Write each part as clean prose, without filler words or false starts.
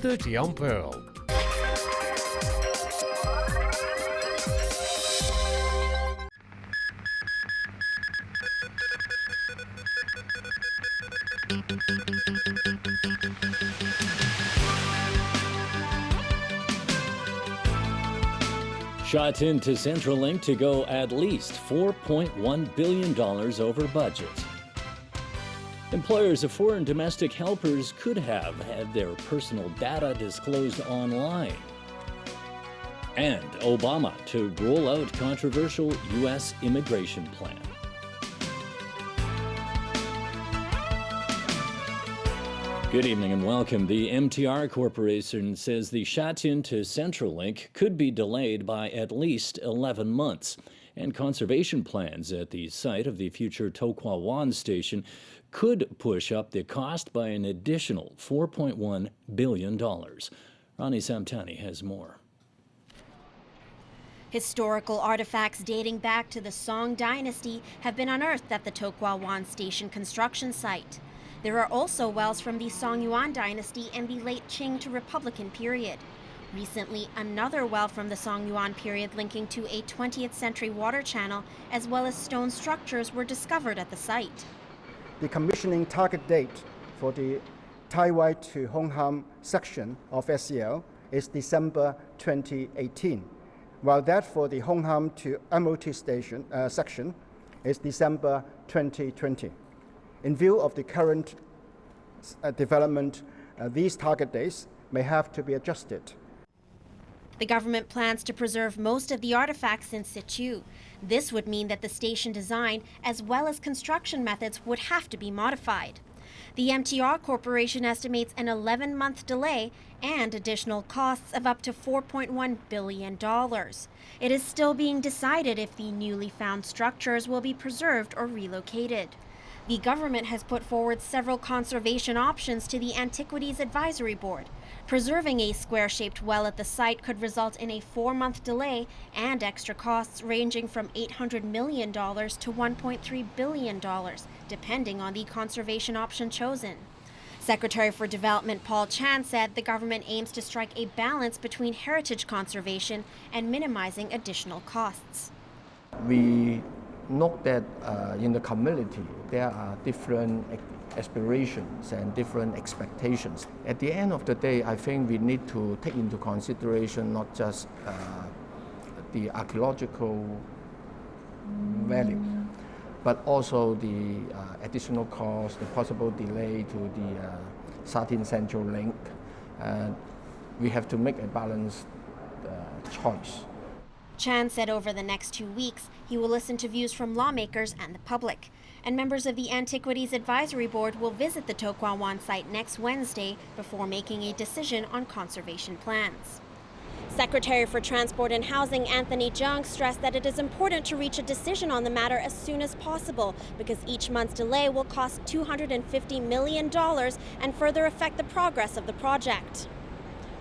30 on Pearl. Shot into Centrelink to go at least $4.1 billion over budget. Employers of foreign domestic helpers could have had their personal data disclosed online. And Obama to roll out controversial U.S. immigration plan. Good evening and welcome. The MTR Corporation says the shot into Centrelink could be delayed by at least 11 months. And conservation plans at the site of the future To Kwa Wan station could push up the cost by an additional $4.1 billion. Ronnie Samtani has more. Historical artifacts dating back to the Song dynasty have been unearthed at the To Kwa Wan station construction site. There are also wells from the Song Yuan dynasty and the late Qing to Republican period. Recently, another well from the Song Yuan period linking to a 20th century water channel, as well as stone structures, were discovered at the site. The commissioning target date for the Tai Wai to Hong Ham section of SEL is December 2018, while that for the Hong Ham to MOT station section is December 2020. In view of the current development, these target dates may have to be adjusted. The government plans to preserve most of the artifacts in situ. This would mean that the station design, as well as construction methods, would have to be modified. The MTR Corporation estimates an 11-month delay and additional costs of up to $4.1 billion. It is still being decided if the newly found structures will be preserved or relocated. The government has put forward several conservation options to the Antiquities Advisory Board. Preserving a square-shaped well at the site could result in a 4-month delay and extra costs ranging from $800 million to $1.3 billion, depending on the conservation option chosen. Secretary for Development Paul Chan said the government aims to strike a balance between heritage conservation and minimizing additional costs. We note that in the community there are different aspirations and different expectations. At the end of the day, I think we need to take into consideration not just the archaeological value, but also the additional cost, the possible delay to the Satin Centrelink. We have to make a balanced choice. Chan said over the next 2 weeks, he will listen to views from lawmakers and the public. And members of the Antiquities Advisory Board will visit the To Kwa Wan site next Wednesday before making a decision on conservation plans. Secretary for Transport and Housing Anthony Jung stressed that it is important to reach a decision on the matter as soon as possible because each month's delay will cost $250 million and further affect the progress of the project.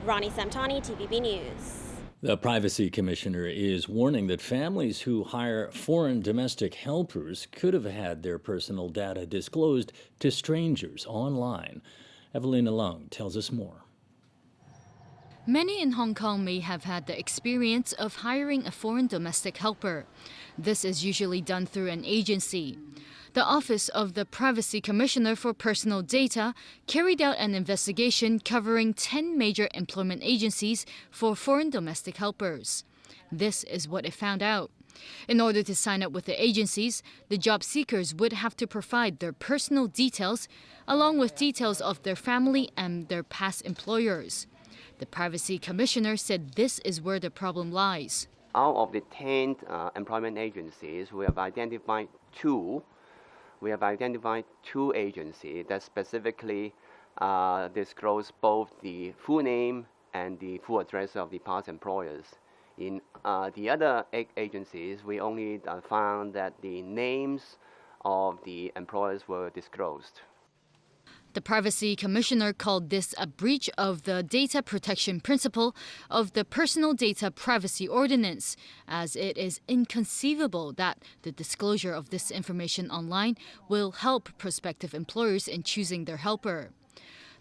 Ronnie Samtani, TVB News. The Privacy Commissioner is warning that families who hire foreign domestic helpers could have had their personal data disclosed to strangers online. Evelina Long tells us more. Many in Hong Kong may have had the experience of hiring a foreign domestic helper. This is usually done through an agency. The Office of the Privacy Commissioner for Personal Data carried out an investigation covering 10 major employment agencies for foreign domestic helpers. This is what it found out. In order to sign up with the agencies, the job seekers would have to provide their personal details, along with details of their family and their past employers. The Privacy Commissioner said this is where the problem lies. Out of the 10 employment agencies, we have identified two. We have identified two agencies that specifically disclose both the full name and the full address of the past employers. In the other agencies, we only found that the names of the employers were disclosed. The Privacy Commissioner called this a breach of the data protection principle of the Personal Data Privacy Ordinance, as it is inconceivable that the disclosure of this information online will help prospective employers in choosing their helper.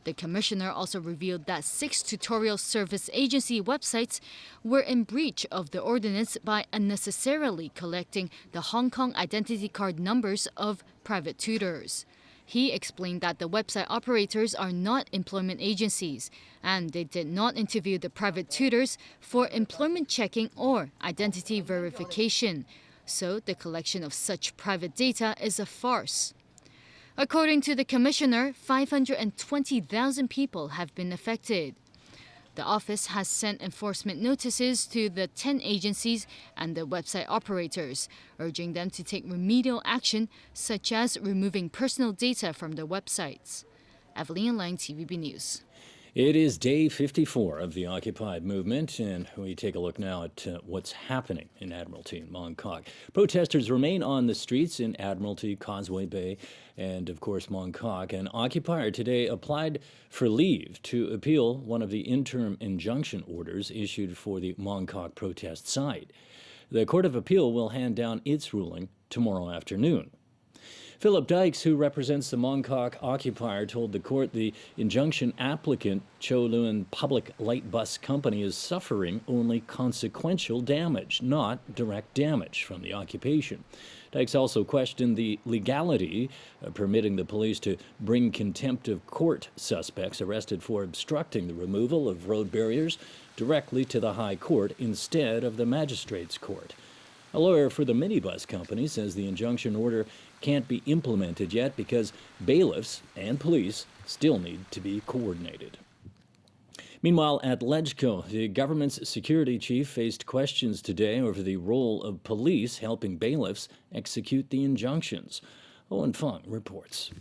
The commissioner also revealed that 6 tutorial service agency websites were in breach of the ordinance by unnecessarily collecting the Hong Kong identity card numbers of private tutors. He explained that the website operators are not employment agencies, and they did not interview the private tutors for employment checking or identity verification. So the collection of such private data is a farce. According to the commissioner, 520,000 people have been affected. The office has sent enforcement notices to the 10 agencies and the website operators, urging them to take remedial action, such as removing personal data from their websites. Evelyn Lang, TVB News. It is day 54 of the Occupy movement, and we take a look now at what's happening in Admiralty and Mong Kok. Protesters remain on the streets in Admiralty, Causeway Bay, and of course Mong Kok. An occupier today applied for leave to appeal one of the interim injunction orders issued for the Mong Kok protest site. The Court of Appeal will hand down its ruling tomorrow afternoon. Philip Dykes, who represents the Mong Kok occupier, told the court the injunction applicant, Cho Luen Public Light Bus Company, is suffering only consequential damage, not direct damage from the occupation. Dykes also questioned the legality of permitting the police to bring contempt of court suspects arrested for obstructing the removal of road barriers directly to the High Court instead of the Magistrates' Court. A lawyer for the minibus company says the injunction order can't be implemented yet because bailiffs and police still need to be coordinated. Meanwhile, at LegCo, the government's security chief faced questions today over the role of police helping bailiffs execute the injunctions. Owen Fung reports.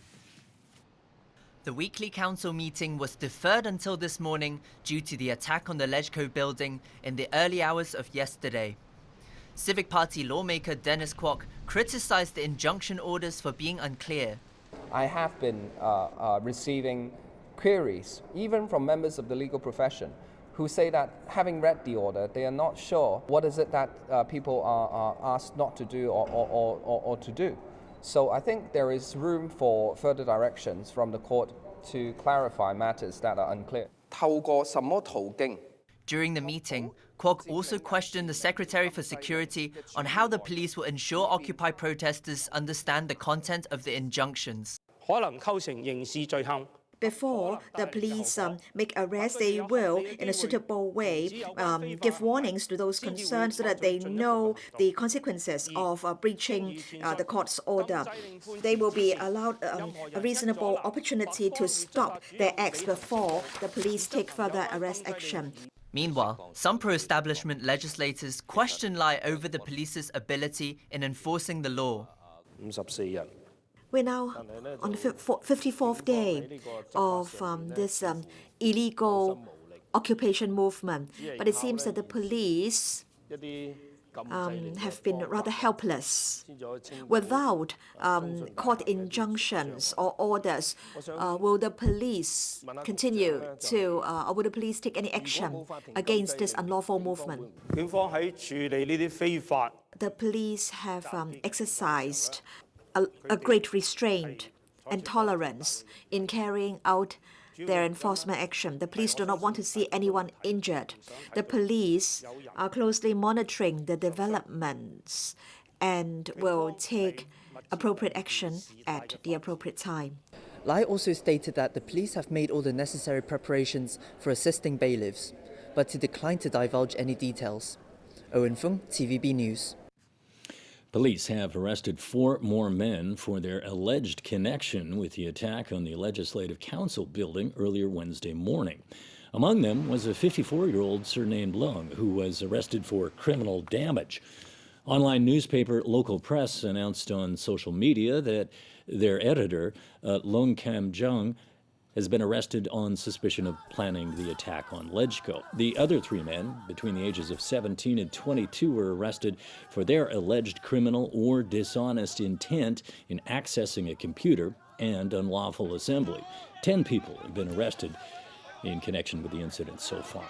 The weekly council meeting was deferred until this morning due to the attack on the LegCo building in the early hours of yesterday. Civic Party lawmaker Dennis Kwok criticized the injunction orders for being unclear. I have been receiving queries, even from members of the legal profession, who say that having read the order, they are not sure what is it that people are asked not to do or to do. So I think there is room for further directions from the court to clarify matters that are unclear. 透過什麼途徑? During the meeting, Kwok also questioned the Secretary for Security on how the police will ensure Occupy protesters understand the content of the injunctions. 可能構成刑事罪行。 Before the police make arrests, they will, in a suitable way, give warnings to those concerned so that they know the consequences of breaching the court's order. They will be allowed a reasonable opportunity to stop their acts before the police take further arrest action. Meanwhile, some pro-establishment legislators question Lai over the police's ability in enforcing the law. 54人. We're now on the 54th day of this illegal occupation movement, but it seems that the police have been rather helpless. Without court injunctions or orders, will the police continue to, or will the police take any action against this unlawful movement? The police have exercised a great restraint and tolerance in carrying out their enforcement action. The police do not want to see anyone injured. The police are closely monitoring the developments and will take appropriate action at the appropriate time. Lai also stated that the police have made all the necessary preparations for assisting bailiffs, but to decline to divulge any details. Owen Fung, TVB News. Police have arrested 4 more men for their alleged connection with the attack on the Legislative Council building earlier Wednesday morning. Among them was a 54-year-old surnamed Leung, who was arrested for criminal damage. Online newspaper Local Press announced on social media that their editor, Leung Kam-jung, has been arrested on suspicion of planning the attack on LegCo. The other 3 men, between the ages of 17 and 22, were arrested for their alleged criminal or dishonest intent in accessing a computer and unlawful assembly. 10 people have been arrested in connection with the incident so far.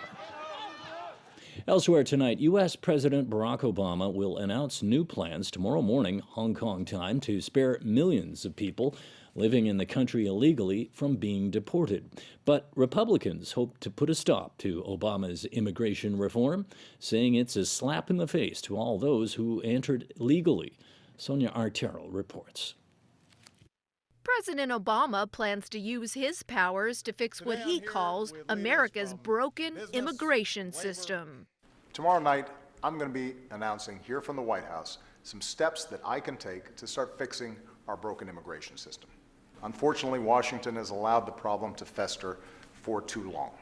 Elsewhere tonight, U.S. President Barack Obama will announce new plans tomorrow morning, Hong Kong time, to spare millions of people living in the country illegally from being deported. But Republicans hope to put a stop to Obama's immigration reform, saying it's a slap in the face to all those who entered legally. Sonia Artero reports. President Obama plans to use his powers to fix what he calls America's broken immigration system. Tomorrow night, I'm going to be announcing here from the White House some steps that I can take to start fixing our broken immigration system. Unfortunately, Washington has allowed the problem to fester for too long.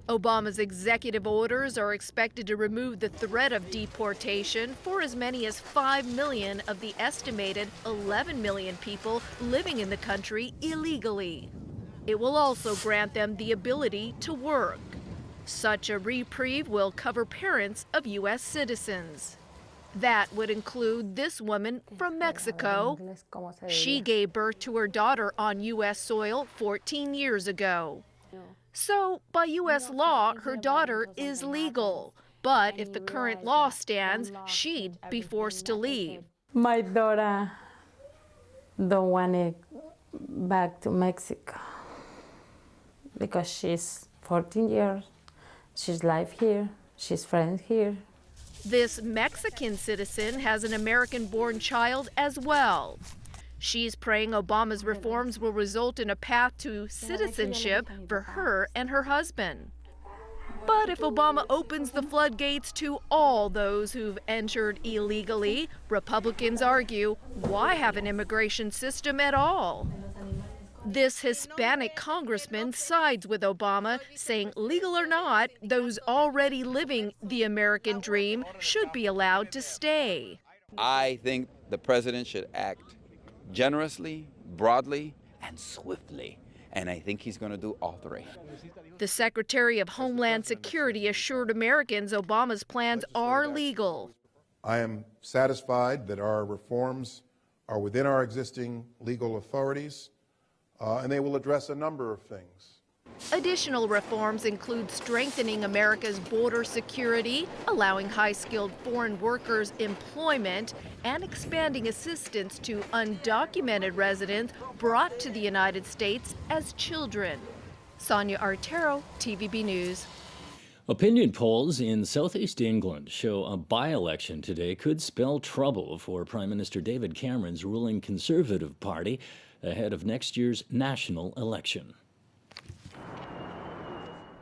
Obama's executive orders are expected to remove the threat of deportation for as many as 5 million of the estimated 11 million people living in the country illegally. It will also grant them the ability to work. Such a reprieve will cover parents of U.S. citizens. That would include this woman from Mexico. She gave birth to her daughter on U.S. soil 14 years ago. So, by U.S. law, her daughter is legal. But if the current law stands, she'd be forced to leave. My daughter don't want to back to Mexico because she's 14 years. She's live here. She's friends here. This Mexican citizen has an American-born child as well. She's praying Obama's reforms will result in a path to citizenship for her and her husband. But if Obama opens the floodgates to all those who've entered illegally, Republicans argue, why have an immigration system at all? This Hispanic congressman sides with Obama, saying legal or not, those already living the American dream should be allowed to stay. I think the president should act generously, broadly, and swiftly. And I think he's going to do all three. The Secretary of Homeland Security assured Americans Obama's plans are legal. I am satisfied that our reforms are within our existing legal authorities, and they will address a number of things. Additional reforms include strengthening America's border security, allowing high-skilled foreign workers employment, and expanding assistance to undocumented residents brought to the United States as children. Sonia Artero, TVB News. Opinion polls in southeast England show a by-election today could spell trouble for Prime Minister David Cameron's ruling Conservative Party ahead of next year's national election.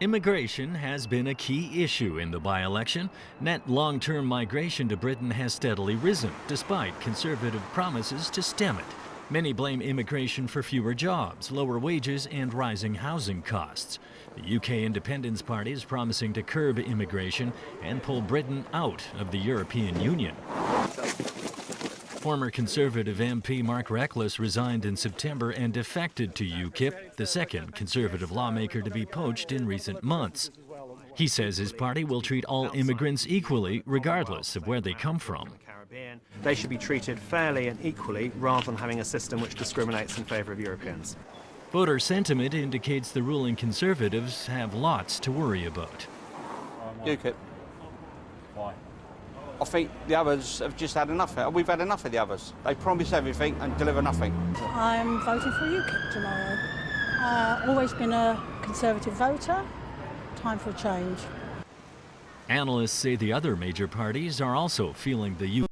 Immigration has been a key issue in the by-election. Net long-term migration to Britain has steadily risen, despite Conservative promises to stem it. Many blame immigration for fewer jobs, lower wages, and rising housing costs. The UK Independence Party is promising to curb immigration and pull Britain out of the European Union. Former Conservative MP Mark Reckless resigned in September and defected to UKIP, the second Conservative lawmaker to be poached in recent months. He says his party will treat all immigrants equally, regardless of where they come from. They should be treated fairly and equally, rather than having a system which discriminates in favour of Europeans. Voter sentiment indicates the ruling Conservatives have lots to worry about. UKIP. Why? I think the others have just had enough. We've had enough of the others. They promise everything and deliver nothing. I'm voting for UKIP tomorrow. Always been a Conservative voter. Time for a change. Analysts say the other major parties are also feeling the